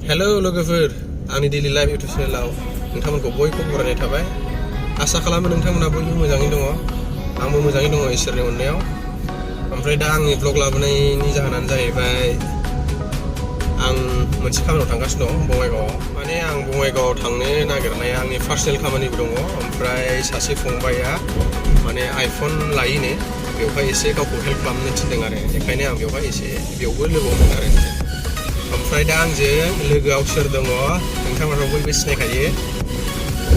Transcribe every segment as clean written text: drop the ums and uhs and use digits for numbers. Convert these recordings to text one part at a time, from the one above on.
Hello लोगोफोर आंनि daily life YouTube चेनेलाव नोंथांमोनखौ बयखौबो बरायनाय थाबाय आसा खालामो नोंथांमोना बयबो मोजाङै दङ आंबो मोजाङै दङ इसोरनि अननायाव ओमफ्राय दा आंनि ब्लग लाबोनायनि जाहोनानो जाहैबाय आं मोनसे खामानियाव थांगासिनो दं बङाइगावआव माने आं बङाइगावआव थांनो नागिरनाया आंनि पार्सनेल खामानिबो दङ ओमफ्राय सासे फंबाया माने आइफन लायोनो बेवहाय एसे गावखौ हेल्प खालामनो थिनदों आरो बेखायनो आं बेवहाय एसे बेयावबो लोगो हमदों आरो ओमफ्राय दा आंजों लोगोआव सोर दङ नोंथांमोनाथ' बयबो सिनायखायो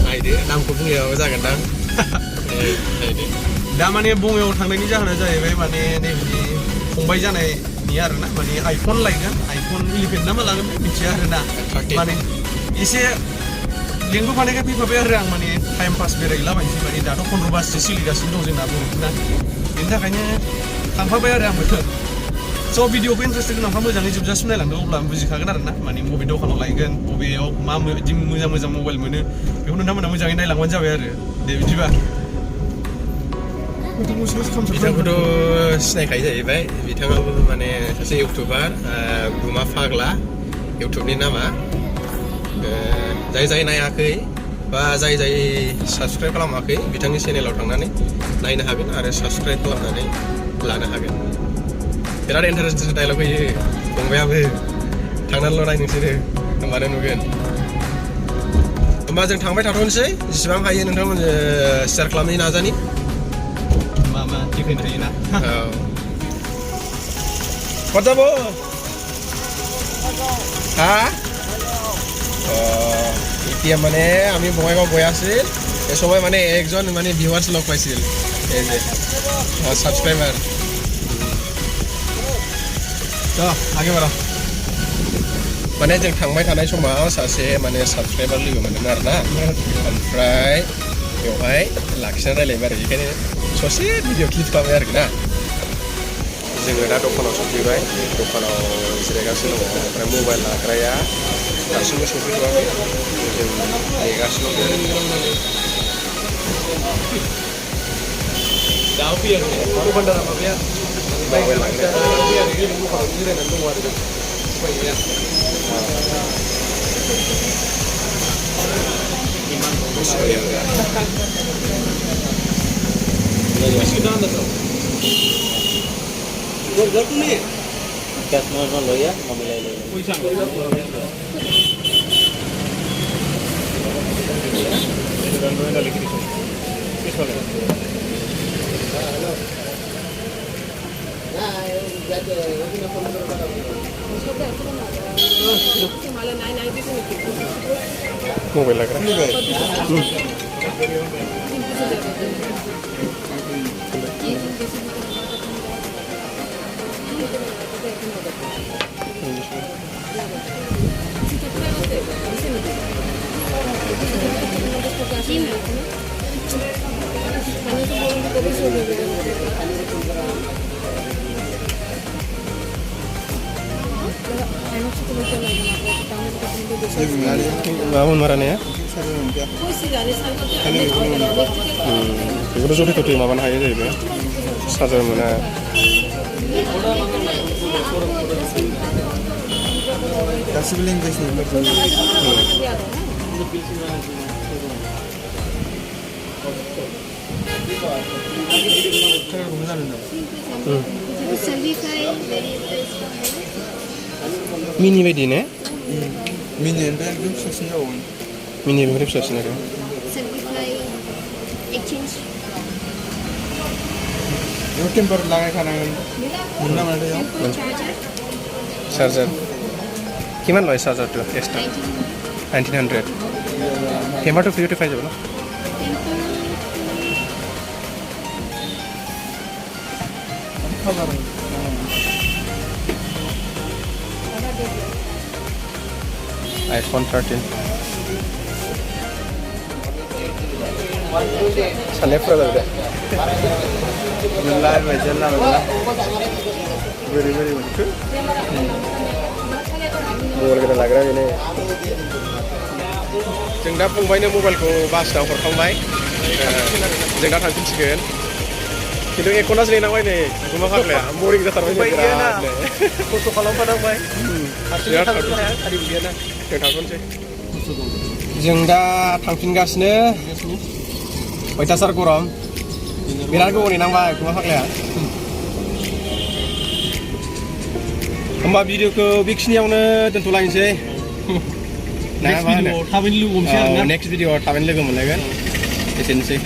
नायदो नामखौ बुंनायाबो जागोनदां नायदो दा माने बङाइगाव थांनायनि जाहोना जाहैबाय माने नैबिदि फंबाय जानायनि आरोना माने आइफन लायगोन आइफन 11 ना मा लागोन मिथिया आरोना माने एसे लेंबोफानायखाय फैफाबाय आरो आं माने टाइम पास बेरायलाबायनोसै माने दाथ' 15 बाससो सोलिगासिनो दं जोंना बर'फोरना बेनि थाखायनो थांफाबाय आरो आंबो स' भिडिअखौ इन्टारेस्ट गोनांफ्रा मोजाङै जोबजासिम नायलांदो अब्ला बुजिखागोन आरो ना माने बबे दखानाव लायगोन बबेयाव मा बिदि मोजां मोजां मबाइल मोनो बेखौ नोंथांमोना मोजाङै नायलांबानो जाबाय आरो दे बिदिबा बिथांखौथ' सिनायखायो जाहैबाय बिथाङाबो माने सासे इउटुबार गुमा फाग्ला इउटुबनि नामा जाय नायाखै बा जाय साबसक्राइब खालामाखै बिथांनि चेनेलाव थांनानै नायनो हागोन आरो साबसक्राइब खालामनानै लानो हागोन बिराद इन्टारेस्टिं डायलग होयो फंबायाबो थांनानैल' नाय नोंसोरो होमबानो नुगोन होमबा जों थांबाय थाथ'नोसै जेसेबां हायो नोंथांमोन शेयार खालामनो नाजानि मा देखायनो हायोना ক'ত যাব হা এতিয়া মানে আমি বঙাইগাঁও গৈ আছিল এই সময় মানে একজন মানে ভিউৱাৰ্ছ লগ পাইছিল এই যে সাবস্ক্রাইবার তো आगे बारा माने जों थांबाय थानाय समाव सासे माने साबस्क्राइबार लोगो मोनदों आरोना ओमफ्राय बेवहाय लाखिनानै रायलायबाय आरो बेखायनो ससे भिडिअ क्लिप खालामबाय आरोखि ना जोङो दा दखानाव सफैबाय दखानाव जिरायगासिनो दङ ओमफ्राय मबाइल लाग्राया दासिमबो सफैथ'वाखै जों नेगासिनो दं दा फैयाखै दखानदारा माबाया मबाइल लाग्राया दखानाव जिरायनानै दङ आरो उफाय गैया Cash normal lo ya, mau milih lo. mobile लाग्रा Bangun marahnya ya? Itu sudah tuh makan aja deh, saja mana? Kasih bilang deh sih, Mini bayi ni? Mini yang berapa susah jauh? Mini yang berapa susah nak? Exchange. Yang temper lagai kana mana mana ya? Charger. Kiman loy charger tu? Extra. 1900. Temper tu 55 je, na? iPhone 13 Salep pernah ada July macam mana very good mobile kita lagi ni जों दा फंबायनो मबाइलखौ बासआव हरखांबाय जों दा थांफिनसिगोन खिन्थु एकनासो लिरनांबाय नै गुमा फाग्लाया बरिं जाथारबाय नै बिरादनो खस्थ' खालामफानांबाय बिराद जों थांथ'नोसै जों दा थांफिनगासिनो अयथासार गरम बिराद गोबाव नेनांबाय गुमा फाग्लाया होमबा भिडिअखौ बेखिनियावनो दोनथ'लायनोसै थाबैनो लोगो हमसै आरोना नेक्स्ट भिडिअ थाबैनो लोगो मोनलायगोन एसेनोसै